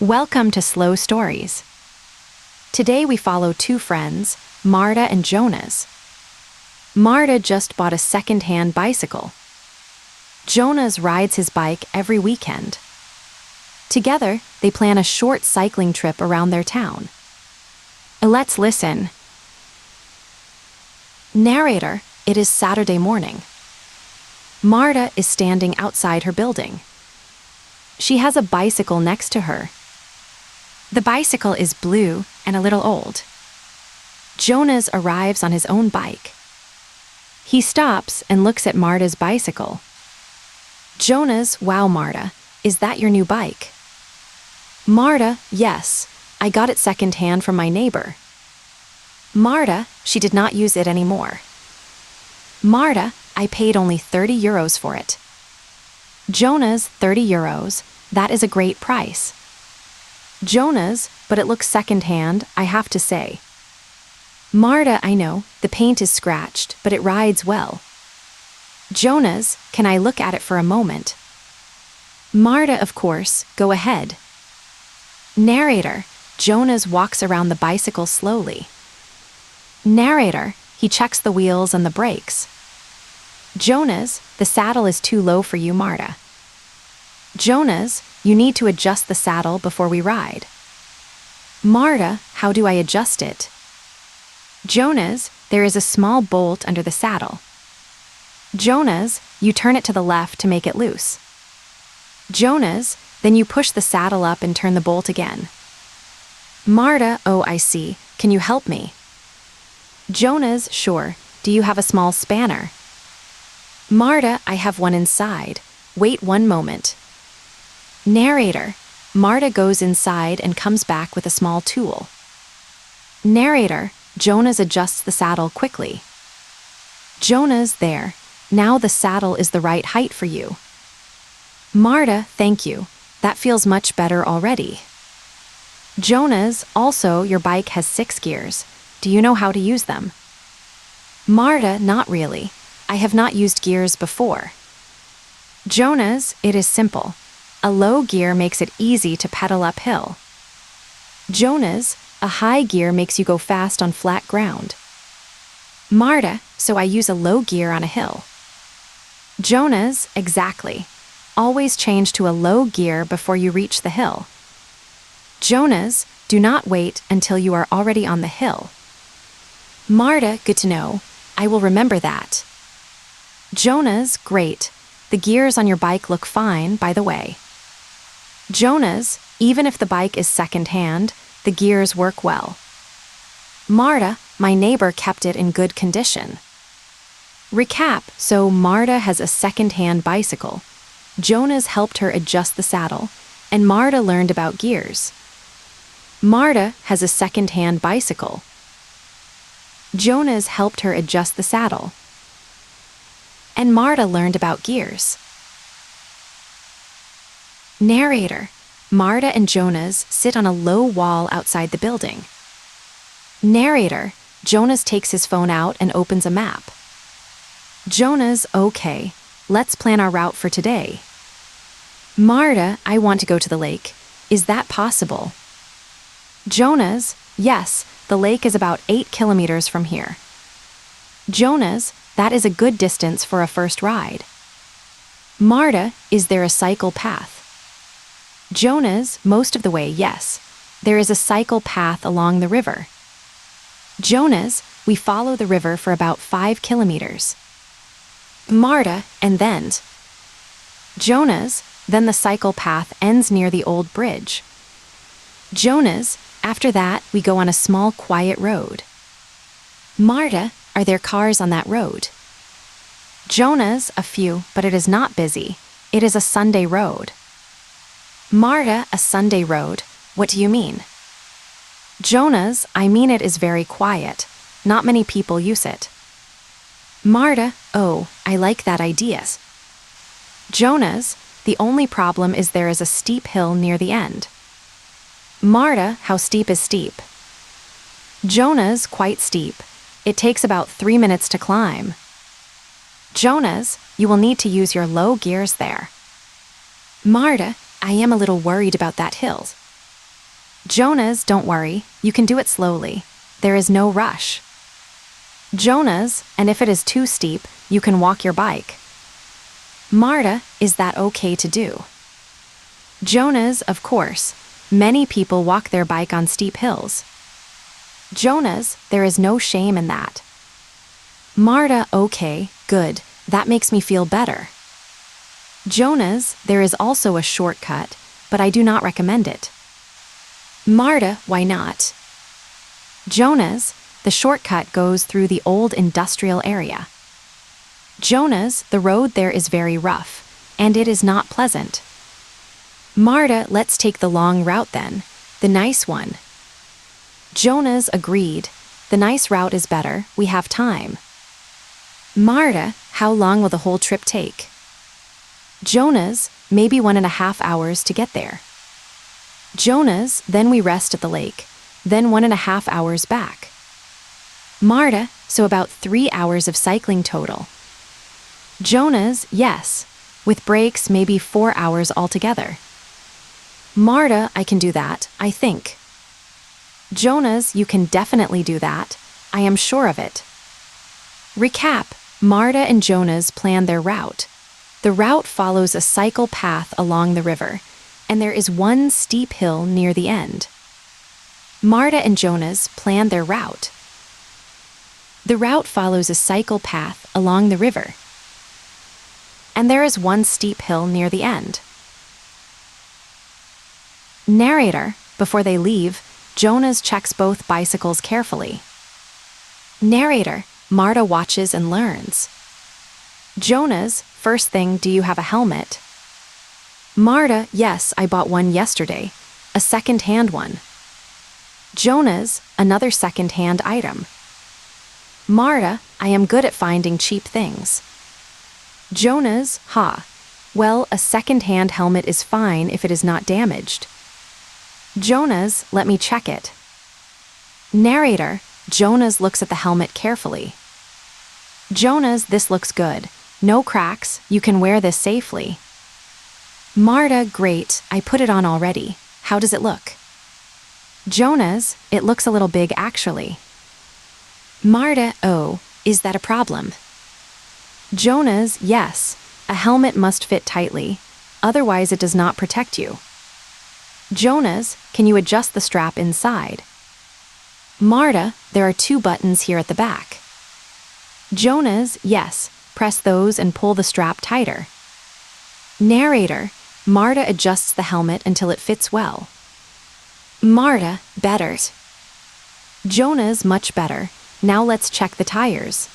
Welcome to Slow Stories. Today we follow two friends, Marta and Jonas. Marta just bought a second-hand bicycle. Jonas rides his bike every weekend. Together, they plan a short cycling trip around their town. Let's listen. Narrator: It is Saturday morning. Marta is standing outside her building. She has a bicycle next to her. The bicycle is blue and a little old. Jonas arrives on his own bike. He stops and looks at Marta's bicycle. Jonas: Wow, Marta, is that your new bike? Marta: Yes, I got it secondhand from my neighbor. Marta: She did not use it anymore. Marta: I paid only 30 euros for it. Jonas: 30 euros, that is a great price. Jonas: But it looks secondhand, I have to say. Marta: I know, the paint is scratched, but it rides well. Jonas: Can I look at it for a moment? Marta: Of course, go ahead. Narrator: Jonas walks around the bicycle slowly. Narrator: He checks the wheels and the brakes. Jonas: The saddle is too low for you, Marta. Jonas: You need to adjust the saddle before we ride. Marta: How do I adjust it? Jonas: There is a small bolt under the saddle. Jonas: You turn it to the left to make it loose. Jonas: Then you push the saddle up and turn the bolt again. Marta: Oh, I see. Can you help me? Jonas: Sure. Do you have a small spanner? Marta: I have one inside. Wait one moment. Narrator: Marta goes inside and comes back with a small tool. Narrator: Jonas adjusts the saddle quickly. Jonas: There. Now the saddle is the right height for you. Marta: Thank you. That feels much better already. Jonas: Also, your bike has 6 gears. Do you know how to use them? Marta: Not really. I have not used gears before. Jonas: It is simple. A low gear makes it easy to pedal uphill. Jonas: A high gear makes you go fast on flat ground. Marta: So I use a low gear on a hill. Jonas: Exactly. Always change to a low gear before you reach the hill. Jonas: Do not wait until you are already on the hill. Marta: Good to know. I will remember that. Jonas: Great. The gears on your bike look fine, by the way. Jonas: Even if the bike is second-hand, the gears work well. Marta: My neighbor kept it in good condition. Recap: So Marta has a second-hand bicycle. Jonas helped her adjust the saddle, and Marta learned about gears. Marta has a second-hand bicycle. Jonas helped her adjust the saddle, and Marta learned about gears. Narrator: Marta and Jonas sit on a low wall outside the building. Narrator: Jonas takes his phone out and opens a map. Jonas: Okay, let's plan our route for today. Marta: I want to go to the lake. Is that possible? Jonas: Yes, the lake is about 8 kilometers from here. Jonas: That is a good distance for a first ride. Marta: Is there a cycle path? Jonas: Most of the way, yes. There is a cycle path along the river. Jonas: We follow the river for about 5 kilometers. Marta: And then? Jonas: Then the cycle path ends near the old bridge. Jonas: After that, we go on a small quiet road. Marta: Are there cars on that road? Jonas: A few, but it is not busy. It is a Sunday road. Marta: A Sunday road? What do you mean? Jonas: I mean it is very quiet. Not many people use it. Marta: Oh, I like that idea. Jonas: The only problem is there is a steep hill near the end. Marta: How steep is steep? Jonas: Quite steep. It takes about 3 minutes to climb. Jonas: You will need to use your low gears there. Marta: I am a little worried about that hill. Jonas, don't worry, you can do it slowly. There is no rush. Jonas, and if it is too steep, you can walk your bike. Marta, is that okay to do? Jonas, of course. Many people walk their bike on steep hills. Jonas, there is no shame in that. Marta, okay, good, that makes me feel better. Jonas, there is also a shortcut, but I do not recommend it. Marta, why not? Jonas, the shortcut goes through the old industrial area. Jonas, the road there is very rough, and it is not pleasant. Marta, let's take the long route then, the nice one. Jonas agreed. The nice route is better, we have time. Marta, how long will the whole trip take? Jonas, maybe 1.5 hours to get there. Jonas, then we rest at the lake, then 1.5 hours back. Marta, so about 3 hours of cycling total. Jonas, yes, with breaks maybe 4 hours altogether. Marta, I can do that, I think. Jonas, you can definitely do that, I am sure of it. Recap, Marta and Jonas plan their route. The route follows a cycle path along the river, and there is one steep hill near the end. Marta and Jonas plan their route. The route follows a cycle path along the river, and there is one steep hill near the end. Narrator, before they leave, Jonas checks both bicycles carefully. Narrator, Marta watches and learns. Jonas, first thing, do you have a helmet? Marta, yes, I bought one yesterday, a second-hand one. Jonas, another second-hand item. Marta, I am good at finding cheap things. Jonas, well, a second-hand helmet is fine if it is not damaged. Jonas, let me check it. Narrator, Jonas looks at the helmet carefully. Jonas, this looks good. No cracks, you can wear this safely. Marta, great, I put it on already. How does it look? Jonas, it looks a little big actually. Marta, oh, is that a problem? Jonas, yes, a helmet must fit tightly, otherwise it does not protect you. Jonas, can you adjust the strap inside? Marta, there are 2 buttons here at the back. Jonas, yes, press those and pull the strap tighter. Narrator, Marta adjusts the helmet until it fits well. Marta, better. Jonas, much better. Now let's check the tires.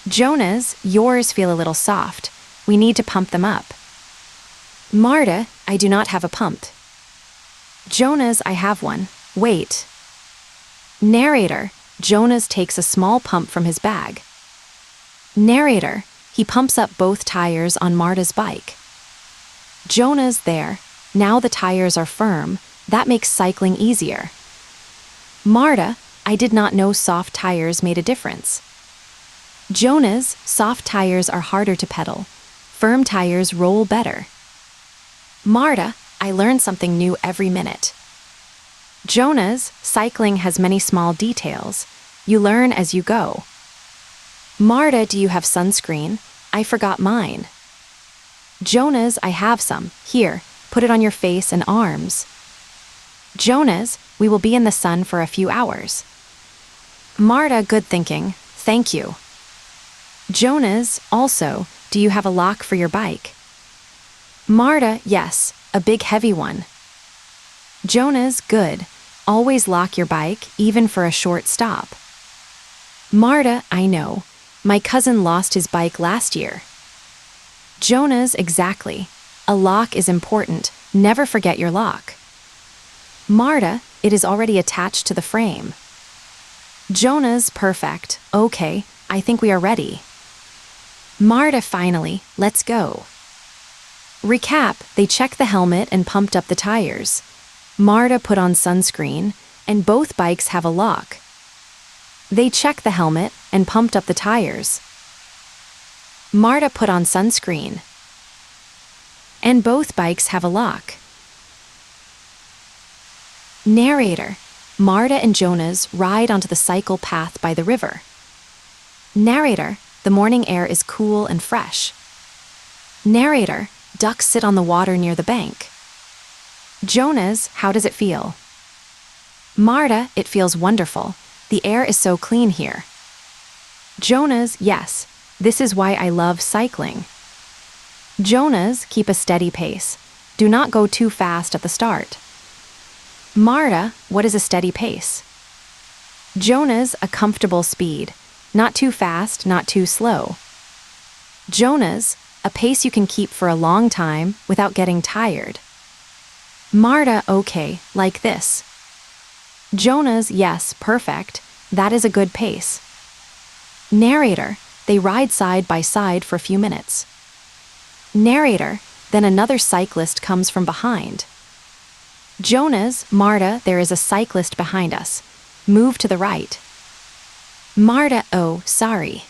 Jonas, yours feel a little soft. We need to pump them up. Marta, I do not have a pump. Jonas, I have one. Wait. Narrator, Jonas takes a small pump from his bag. Narrator, he pumps up both tires on Marta's bike. Jonas, there. Now the tires are firm. That makes cycling easier. Marta, I did not know soft tires made a difference. Jonas, soft tires are harder to pedal. Firm tires roll better. Marta, I learn something new every minute. Jonas, cycling has many small details. You learn as you go. Marta, do you have sunscreen? I forgot mine. Jonas, I have some. Here, put it on your face and arms. Jonas, we will be in the sun for a few hours. Marta, good thinking. Thank you. Jonas, also, do you have a lock for your bike? Marta, yes, a big heavy one. Jonas, good. Always lock your bike, even for a short stop. Marta, I know. My cousin lost his bike last year. Jonas, exactly. A lock is important. Never forget your lock. Marta, it is already attached to the frame. Jonas, perfect. Okay, I think we are ready. Marta, finally, let's go. Recap, they checked the helmet and pumped up the tires. Marta put on sunscreen, and both bikes have a lock. They checked the helmet and pumped up the tires. Marta put on sunscreen, and both bikes have a lock. Narrator, Marta and Jonas ride onto the cycle path by the river. Narrator, the morning air is cool and fresh. Narrator, ducks sit on the water near the bank. Jonas, how does it feel? Marta, it feels wonderful. The air is so clean here. Jonas, yes, this is why I love cycling. Jonas, keep a steady pace. Do not go too fast at the start. Marta, what is a steady pace? Jonas, a comfortable speed. Not too fast, not too slow. Jonas, a pace you can keep for a long time without getting tired. Marta, okay, like this. Jonas, yes, perfect. That is a good pace. Narrator, they ride side by side for a few minutes. Narrator, then another cyclist comes from behind. Jonas, Marta, there is a cyclist behind us. Move to the right. Marta, oh, sorry.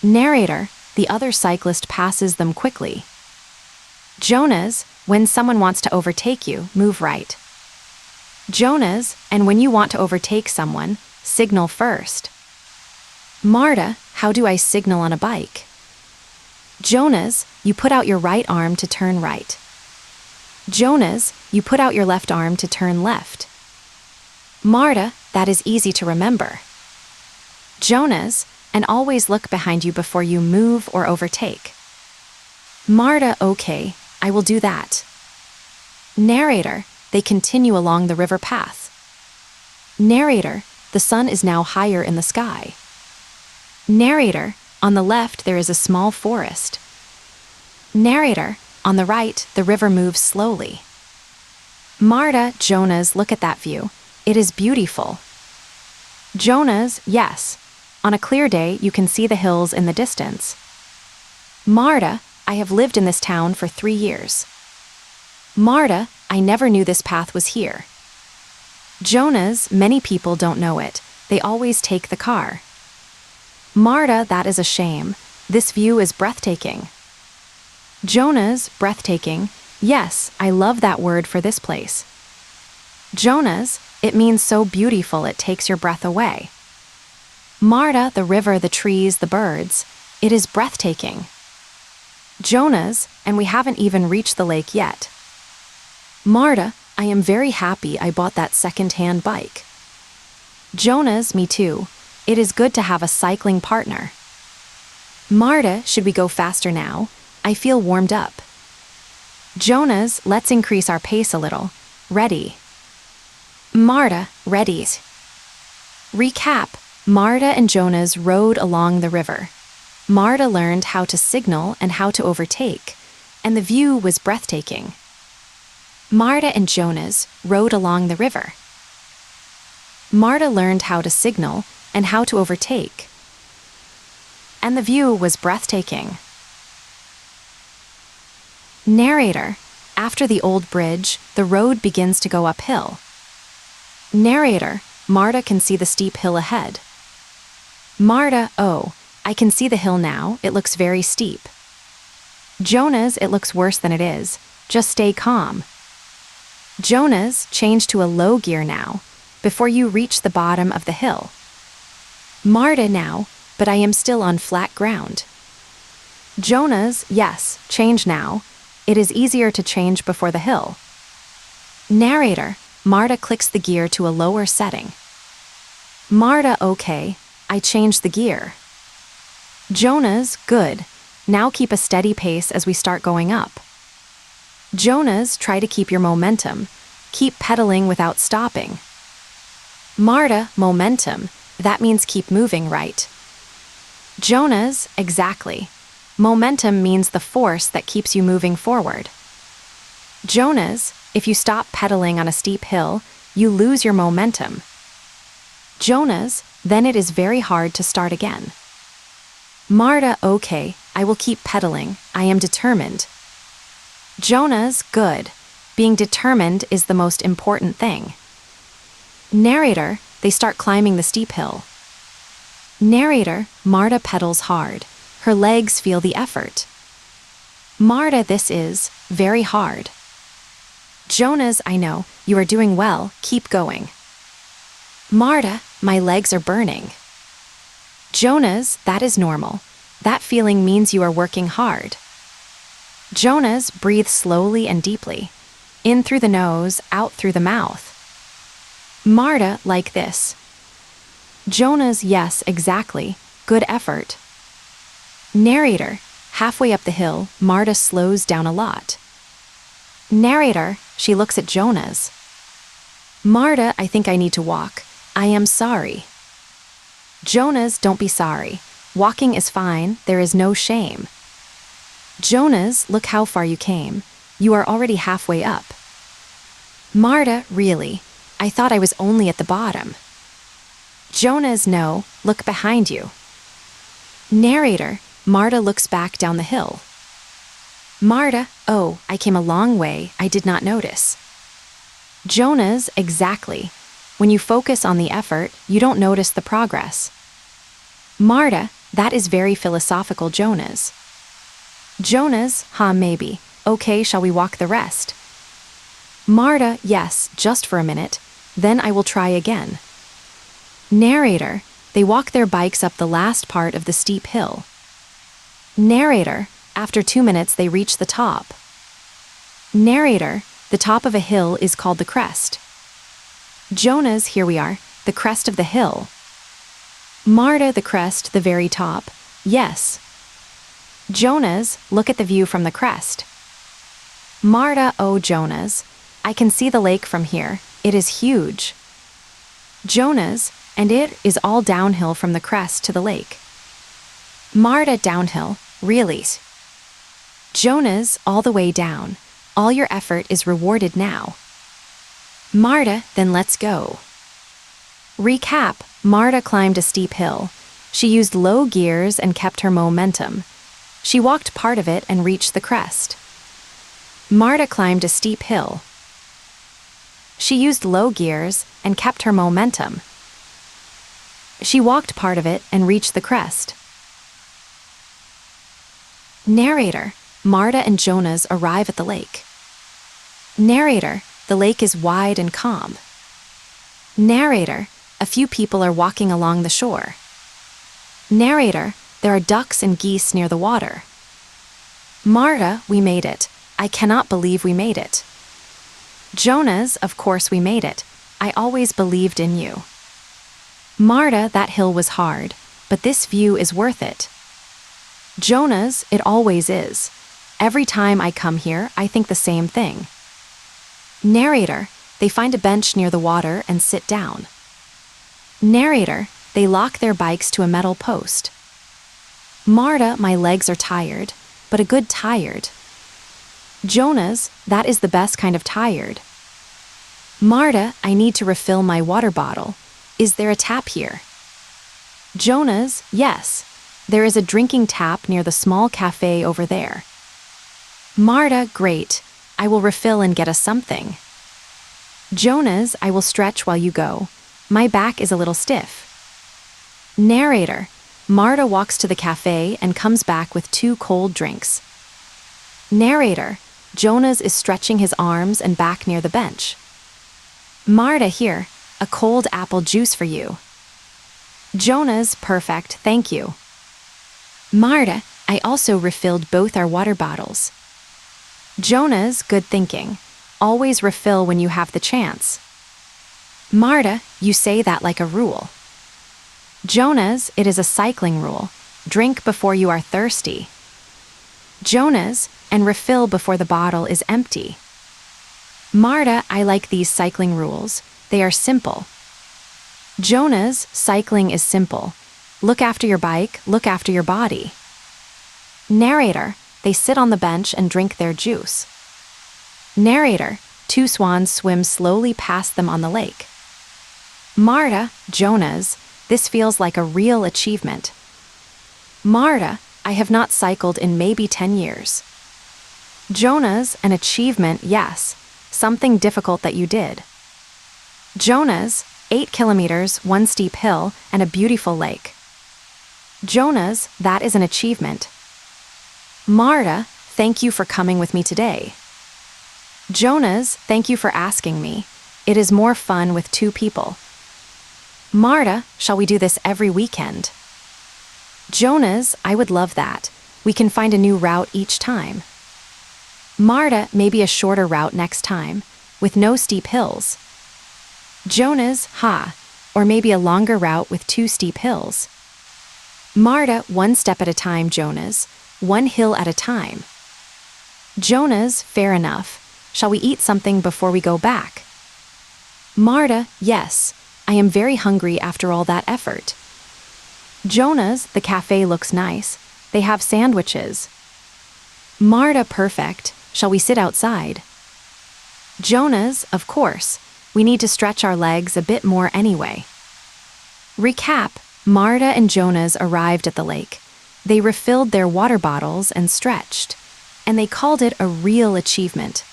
Narrator, the other cyclist passes them quickly. Jonas, when someone wants to overtake you, move right. Jonas, and when you want to overtake someone, signal first. Marta, how do I signal on a bike? Jonas, you put out your right arm to turn right. Jonas, you put out your left arm to turn left. Marta, that is easy to remember. Jonas, and always look behind you before you move or overtake. Marta, okay, I will do that. Narrator, they continue along the river path. Narrator, the sun is now higher in the sky. Narrator, on the left there is a small forest. Narrator, on the right the river moves slowly. Marta, Jonas, look at that view. It is beautiful. Jonas, yes. On a clear day you can see the hills in the distance. Marta, I have lived in this town for 3 years. Marta, I never knew this path was here. Jonas, many people don't know it. They always take the car. Marta, that is a shame. This view is breathtaking. Jonas, breathtaking. Yes, I love that word for this place. Jonas, it means so beautiful it takes your breath away. Marta, the river, the trees, the birds. It is breathtaking. Jonas, and we haven't even reached the lake yet. Marta, I am very happy I bought that second-hand bike. Jonas, me too. It is good to have a cycling partner. Marta, should we go faster now? I feel warmed up. Jonas, let's increase our pace a little. Ready. Marta, ready. Recap. Marta and Jonas rode along the river. Marta learned how to signal and how to overtake, and the view was breathtaking. Marta and Jonas rode along the river. Marta learned how to signal and how to overtake, and the view was breathtaking. Narrator, after the old bridge, the road begins to go uphill. Narrator, Marta can see the steep hill ahead. Marta, oh, I can see the hill now, it looks very steep. Jonas, it looks worse than it is, just stay calm. Jonas, change to a low gear now, before you reach the bottom of the hill. Marta now, but I am still on flat ground. Jonas, yes, change now. It is easier to change before the hill. Narrator, Marta clicks the gear to a lower setting. Marta, okay, I changed the gear. Jonas, good. Now keep a steady pace as we start going up. Jonas, try to keep your momentum. Keep pedaling without stopping. Marta, momentum. That means keep moving right. Jonas, exactly. Momentum means the force that keeps you moving forward. Jonas, if you stop pedaling on a steep hill, you lose your momentum. Jonas, then it is very hard to start again. Marta, okay, I will keep pedaling. I am determined. Jonas, good. Being determined is the most important thing. Narrator, they start climbing the steep hill. Narrator, Marta pedals hard. Her legs feel the effort. Marta, this is very hard. Jonas, I know, you are doing well, keep going. Marta, my legs are burning. Jonas, that is normal. That feeling means you are working hard. Jonas, breathe slowly and deeply. In through the nose, out through the mouth. Marta, like this. Jonas, yes, exactly. Good effort. Narrator, halfway up the hill, Marta slows down a lot. Narrator, she looks at Jonas. Marta, I think I need to walk. I am sorry. Jonas, don't be sorry. Walking is fine, there is no shame. Jonas, look how far you came. You are already halfway up. Marta, really? I thought I was only at the bottom. Jonas, no, look behind you. Narrator, Marta looks back down the hill. Marta, oh, I came a long way, I did not notice. Jonas, exactly. When you focus on the effort, you don't notice the progress. Marta, that is very philosophical, Jonas. Jonas, maybe. Okay, shall we walk the rest? Marta, yes, just for a minute. Then I will try again. Narrator, they walk their bikes up the last part of the steep hill. Narrator, after 2 minutes they reach the top. Narrator, the top of a hill is called the crest. Jonas, here we are, the crest of the hill. Marta, the crest, the very top. Yes. Jonas, look at the view from the crest. Marta, oh Jonas, I can see the lake from here, it is huge. Jonas, and it is all downhill from the crest to the lake. Marta, downhill, really? Jonas, all the way down. All your effort is rewarded now. Marta, then let's go. Recap, Marta climbed a steep hill. She used low gears and kept her momentum. She walked part of it and reached the crest. Marta climbed a steep hill. She used low gears and kept her momentum. She walked part of it and reached the crest. Narrator, Marta and Jonas arrive at the lake. Narrator, the lake is wide and calm. Narrator, a few people are walking along the shore. Narrator, there are ducks and geese near the water. Marta, we made it. I cannot believe we made it. Jonas, of course we made it. I always believed in you. Marta, that hill was hard, but this view is worth it. Jonas, it always is. Every time I come here, I think the same thing. Narrator, they find a bench near the water and sit down. Narrator, they lock their bikes to a metal post. Marta, my legs are tired, but a good tired. Jonas, that is the best kind of tired. Marta, I need to refill my water bottle. Is there a tap here? Jonas, yes. There is a drinking tap near the small cafe over there. Marta, great. I will refill and get us something. Jonas, I will stretch while you go. My back is a little stiff. Narrator, Marta walks to the cafe and comes back with 2 cold drinks. Narrator, Jonas is stretching his arms and back near the bench. Marta, here, a cold apple juice for you. Jonas, perfect, thank you. Marta, I also refilled both our water bottles. Jonas, good thinking. Always refill when you have the chance. Marta, you say that like a rule. Jonas, it is a cycling rule. Drink before you are thirsty. Jonas, and refill before the bottle is empty. Marta, I like these cycling rules. They are simple. Jonas, cycling is simple. Look after your bike, look after your body. Narrator, they sit on the bench and drink their juice. Narrator, 2 swans swim slowly past them on the lake. Marta, Jonas, this feels like a real achievement. Marta, I have not cycled in maybe 10 years. Jonas, an achievement, yes. Something difficult that you did. Jonas, 8 kilometers, 1 steep hill, and a beautiful lake. Jonas, that is an achievement. Marta, thank you for coming with me today. Jonas, thank you for asking me. It is more fun with two people. Marta, shall we do this every weekend? Jonas, I would love that. We can find a new route each time. Marta, maybe a shorter route next time, with no steep hills. Jonas, or maybe a longer route with 2 steep hills. Marta, 1 step at a time, Jonas, 1 hill at a time. Jonas, fair enough. Shall we eat something before we go back? Marta, yes. I am very hungry after all that effort. Jonas, the cafe looks nice. They have sandwiches. Marta, perfect. Shall we sit outside? Jonas, of course. We need to stretch our legs a bit more anyway. Recap: Marta and Jonas arrived at the lake. They refilled their water bottles and stretched, and they called it a real achievement.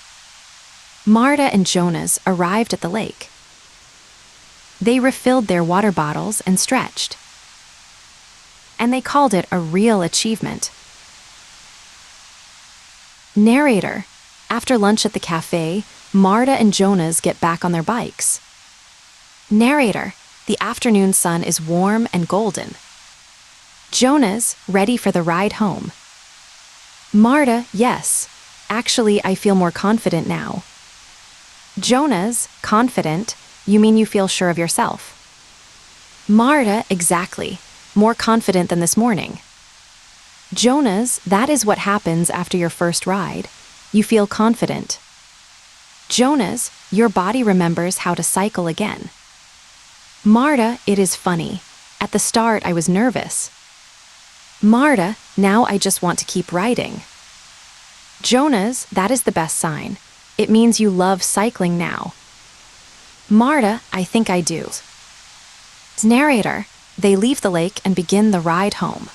Marta and Jonas arrived at the lake. They refilled their water bottles and stretched, and they called it a real achievement. Narrator: After lunch at the cafe, Marta and Jonas get back on their bikes. Narrator: The afternoon sun is warm and golden. Jonas, ready for the ride home. Marta: Yes. Actually, I feel more confident now. Jonas: Confident? You mean you feel sure of yourself? Marta: Exactly. More confident than this morning. Jonas: That is what happens after your first ride. You feel confident. Jonas: Your body remembers how to cycle again. Marta: It is funny. At the start, I was nervous. Marta: Now I just want to keep riding. Jonas: That is the best sign. It means you love cycling now. Marta: I think I do. Narrator: They leave the lake and begin the ride home.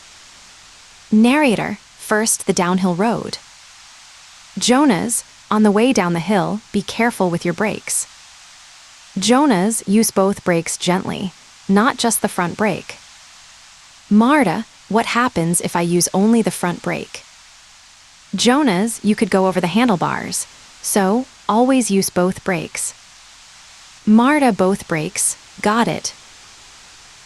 Narrator: First, the downhill road. Jonas: On the way down the hill, be careful with your brakes. Jonas: Use both brakes gently, not just the front brake. Marta: What happens if I use only the front brake? Jonas: You could go over the handlebars, so always use both brakes. Marta: Both brakes, got it.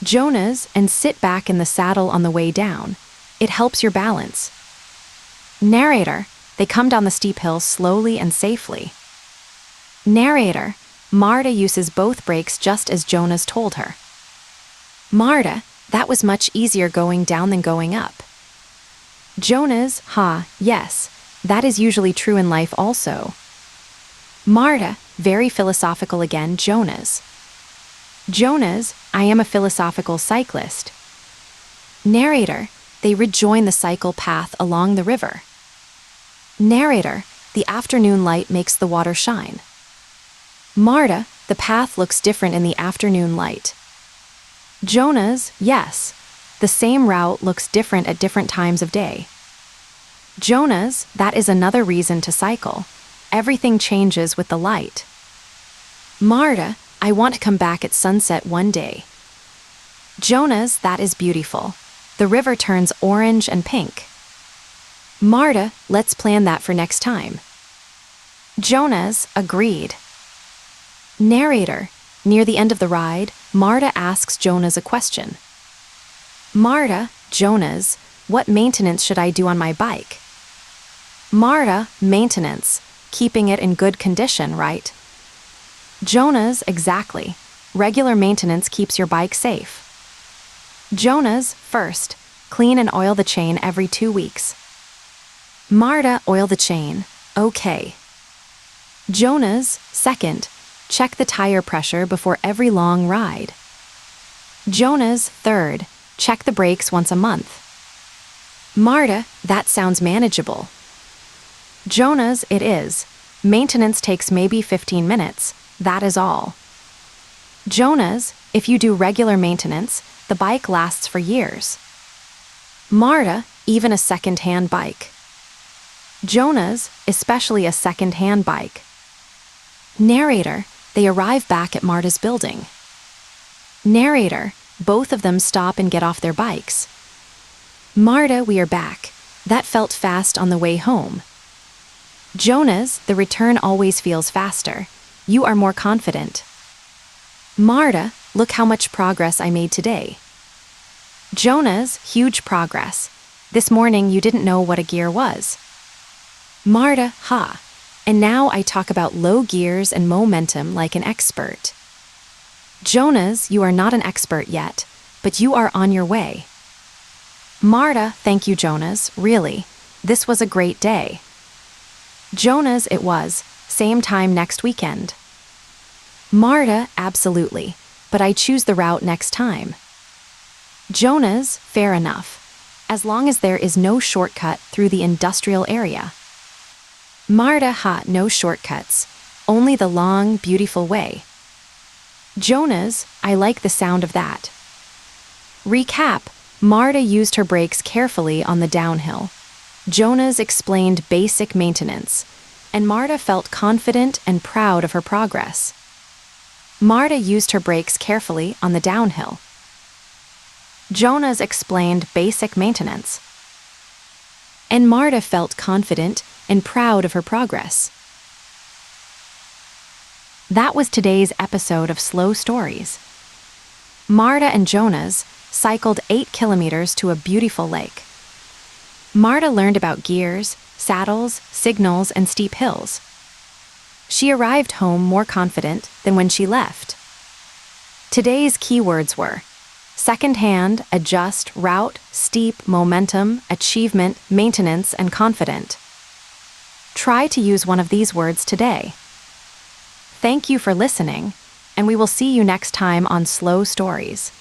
Jonas: And sit back in the saddle on the way down. It helps your balance. Narrator: They come down the steep hill slowly and safely. Narrator: Marta uses both brakes just as Jonas told her. Marta: That was much easier going down than going up. Jonas: Yes, that is usually true in life also. Marta: Very philosophical again, Jonas. Jonas: I am a philosophical cyclist. Narrator: They rejoin the cycle path along the river. Narrator: The afternoon light makes the water shine. Marta: The path looks different in the afternoon light. Jonas: Yes, the same route looks different at different times of day. Jonas: That is another reason to cycle. Everything changes with the light. Marta: I want to come back at sunset one day. Jonas: That is beautiful. The river turns orange and pink. Marta: Let's plan that for next time. Jonas: Agreed. Narrator: Near the end of the ride, Marta asks Jonas a question. Marta: Jonas, what maintenance should I do on my bike? Marta: Maintenance. Keeping it in good condition, right? Jonas: Exactly. Regular maintenance keeps your bike safe. Jonas: First, clean and oil the chain every 2 weeks. Marta: Oil the chain. Okay. Jonas: Second, check the tire pressure before every long ride. Jonas: Third, check the brakes once a month. Marta: That sounds manageable. Jonas: It is. Maintenance takes maybe 15 minutes. That is all. Jonas: If you do regular maintenance, the bike lasts for years. Marta: Even a second-hand bike. Jonas: Especially a second-hand bike. Narrator: They arrive back at Marta's building. Narrator: Both of them stop and get off their bikes. Marta: We are back. That felt fast on the way home. Jonas, the return always feels faster. You are more confident. Marta, look how much progress I made today. Jonas, huge progress. This morning you didn't know what a gear was. Marta, ha. And now I talk about low gears and momentum like an expert. Jonas, you are not an expert yet, but you are on your way. Marta, thank you, Jonas, really. This was a great day. Jonas, it was. Same time next weekend. Marta, absolutely, but I choose the route next time. Jonas, fair enough, as long as there is no shortcut through the industrial area. Marta, ha, no shortcuts, only the long, beautiful way. Jonas, I like the sound of that. Recap, Marta used her brakes carefully on the downhill. Jonas explained basic maintenance, and Marta felt confident and proud of her progress. Marta used her brakes carefully on the downhill. Jonas explained basic maintenance, and Marta felt confident and proud of her progress. That was today's episode of Slow Stories. Marta and Jonas cycled 8 kilometers to a beautiful lake. Marta learned about gears, saddles, signals, and steep hills. She arrived home more confident than when she left. Today's keywords were second-hand, adjust, route, steep, momentum, achievement, maintenance, and confident. Try to use one of these words today. Thank you for listening, and we will see you next time on Slow Stories.